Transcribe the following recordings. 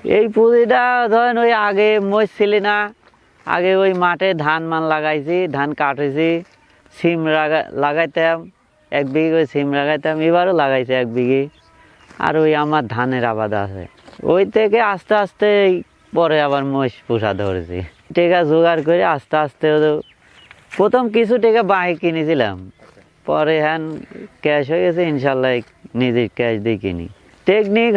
এই পুঁজিটা ধরেন ওই আগে মই ছিল না, আগে ওই মাঠে ধান মান লাগাইছি, ধান কাটেছি, সিম লাগাইতাম 1 বিঘে করে সিম লাগাইতাম, এবারও লাগাইছি 1 বিঘে। আর ওই আমার ধানের আবাদ আছে, ওই থেকে আস্তে আস্তে পরে আবার মোষ পোষা ধরেছি। টাকা জোগাড় করে আস্তে আস্তে প্রথম কিছু টাকা বাঁয়ে কিনেছিলাম, পরে হ্যান ক্যাশ হয়ে গেছে, ইনশাল্লাহ নিজের ক্যাশ দিয়ে কিনি। টেকনিক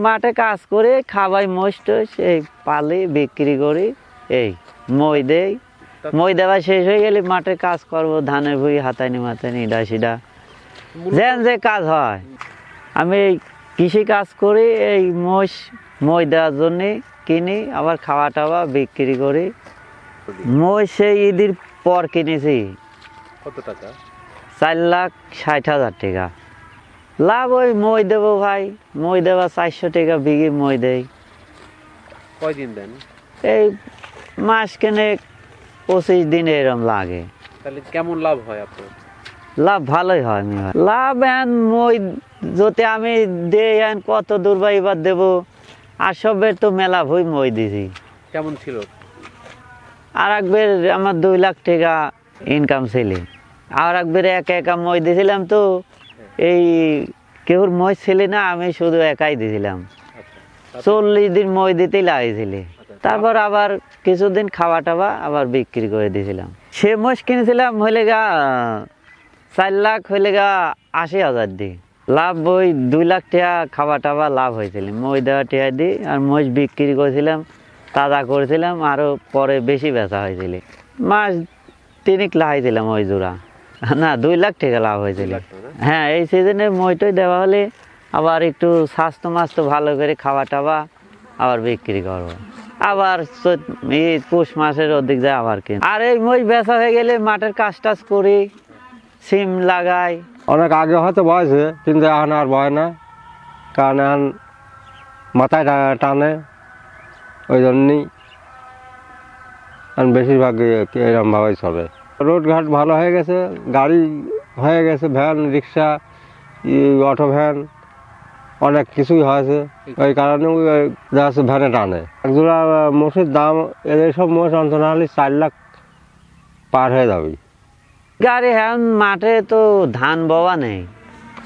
মাঠে কাজ করে খাওয়াই মোষ টোষ, এই পালি বিক্রি করি, এই মই দেই, মই দেওয়া শেষ হয়ে গেলে মাঠে কাজ করবো, ধানের ভুঁই হাতাইনি মাথায়নি ইডা সিডা যেন যে কাজ হয়। আমি এই কৃষি কাজ করি, এই মোষ মই দেওয়ার জন্যে কিনি, আবার খাওয়া টাওয়া বিক্রি করি। মই সেই ঈদের পর কিনেছি। কত টাকা? 4,60,000 টাকা লাভ। ওই মই দেবো ভাই, মই দেওয়া 400 টাকা বিঘে মই দেয়। কয়দিন দেন? এই মাস কেনে 25 দিন এরম লাগে। তাহলে কেমন লাভ হয় আপনার? লাভ ভালোই হয়। লাভ এখন মই যদি আমি দেই এখন কত দূর বা এবার দেবো, আর সবের তো মেলা ভুই মই দিছি। কেমন ছিল? আর একবার আমার 2 লাখ টাকা ইনকাম ছিল। আর একবার একা মই দিয়েছিলাম, তো এই কেউর মই ছিল না, আমি শুধু একাই দিয়েছিলাম। 40 দিন মই দিতেই লাগিয়েছিল। তারপর আবার কিছুদিন খাওয়া টাওয়া আবার বিক্রি করে দিয়েছিলাম। সে মোষ কিনেছিলাম হইলে গা 4 লাখ, হইলে গা 80,000 দিই লাভ। ওই 2 লাখ টাকা খাওয়া টাওয়া লাভ হয়েছিল মই দেওয়া টাকা দিই। আর মোষ বিক্রি করেছিলাম, তাজা করেছিলাম, আরও পরে বেশি বেচা হয়েছিল। মাস 3 লাগাইছিলাম ওই জোড়া, না 2 লাখ টাকা লাভ হয়েছিল। হ্যাঁ, এই সিজনে মইটাই দেওয়া হলে আবার একটু স্বাস্থ্য মাস্তো ভালো করে খাওয়া টাওয়া আবার বিক্রি করবো। আবার এই পৌষ মাসের অধিক যায় আবার কিন। আর এই মই বেচা হয়ে গেলে মাঠের কাজ টাজ করি, সিম লাগাই। অনেক আগে হয়তো বয়সে, কিন্তু এখন আর বয় না, কারণ এখন মাথায় টানে, ওই জন্যই বেশিরভাগ এরকমভাবেই চলে। রোডঘাট ভালো হয়ে গেছে, গাড়ি হয়ে গেছে, ভ্যান রিক্সা অটো ভ্যান অনেক কিছুই হয়েছে, ওই কারণে যা আছে ভ্যানে টানে। একজোড়া মোষের দাম এইসব মোষ অন্তত হলে 4 লাখ পার হয়ে যাবে। গাড়ি হ্যাঁ, মাঠে তো ধান বওয়া নেই,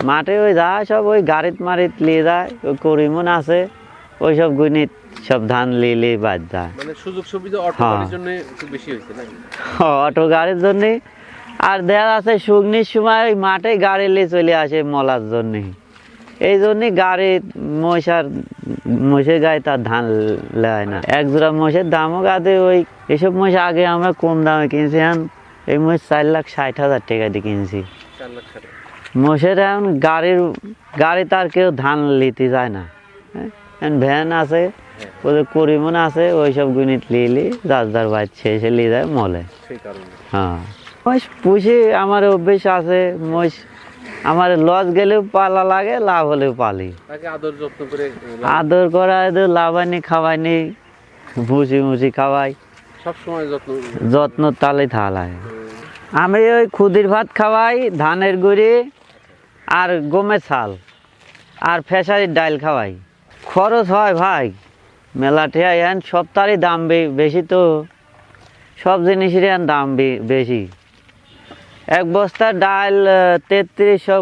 মাঠে ওই যা সব ওই গাড়িত মারিত নিয়ে যায়, ওই করিমন আছে, ওই সব গুণিত সব ধান লিয়ে বাদ যায়। মানে সুযোগ সুবিধা অটো গাড়ির জন্য একটু বেশি হয়েছে না? অটো গাড়ির জন্যে। আর দেখা আছে শুকনির সময় ওই মাঠে গাড়ি নিয়ে চলে আসে মলার জন্যে, এই জন্যে গাড়ি মোষের গায়ে তার ধান লেয় না। এক জোড়া মোষের দামও গাদে ওই এসব মোষ আগে আমরা কম দামে কিনছি, এখন এই মোষ 4,60,000 টাকা দিয়ে কিনছি। 4 লাখ টাকা মোষের এখন গাড়ি তার কেউ ধান নিতে যায় না। ভ্যান আছে, ওদের করিমন আছে, ওই সব গুণিত লিয়ে যার বাইর শেষে নিয়ে যায় মলে। হ্যাঁ, মোষ পুষি আমার অভ্যেস আছে। মোষ আমার লস গেলেও পালা লাগে, লাভ হলেও পালি। আদর করা, লাভানি খাওয়াইনি, ভুসি খাওয়াই, সবসময় যত্ন তালে থালায়। আমি ওই খুদির ভাত খাওয়াই, ধানের গুঁড়ি আর গমের ছাল আর ফেসারির ডাল খাওয়াই। খরচ হয় ভাই মেলাটে, এখন সপ্তাহে দাম বেশি, তো সব জিনিসেরই দাম বেশি। 1 বস্তা ডাল 3300,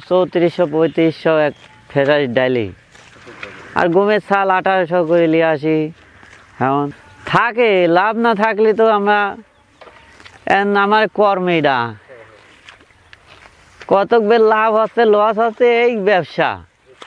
3400, 3500 এক ফেসারির ডালি। আর গমের ছাল 1800 করে নিয়ে আসি। এখন থাকে, লাভ না থাকলে তো আমার কর্মীরা কতক বের লাভ হচ্ছে লস হচ্ছে, এই ব্যবসা।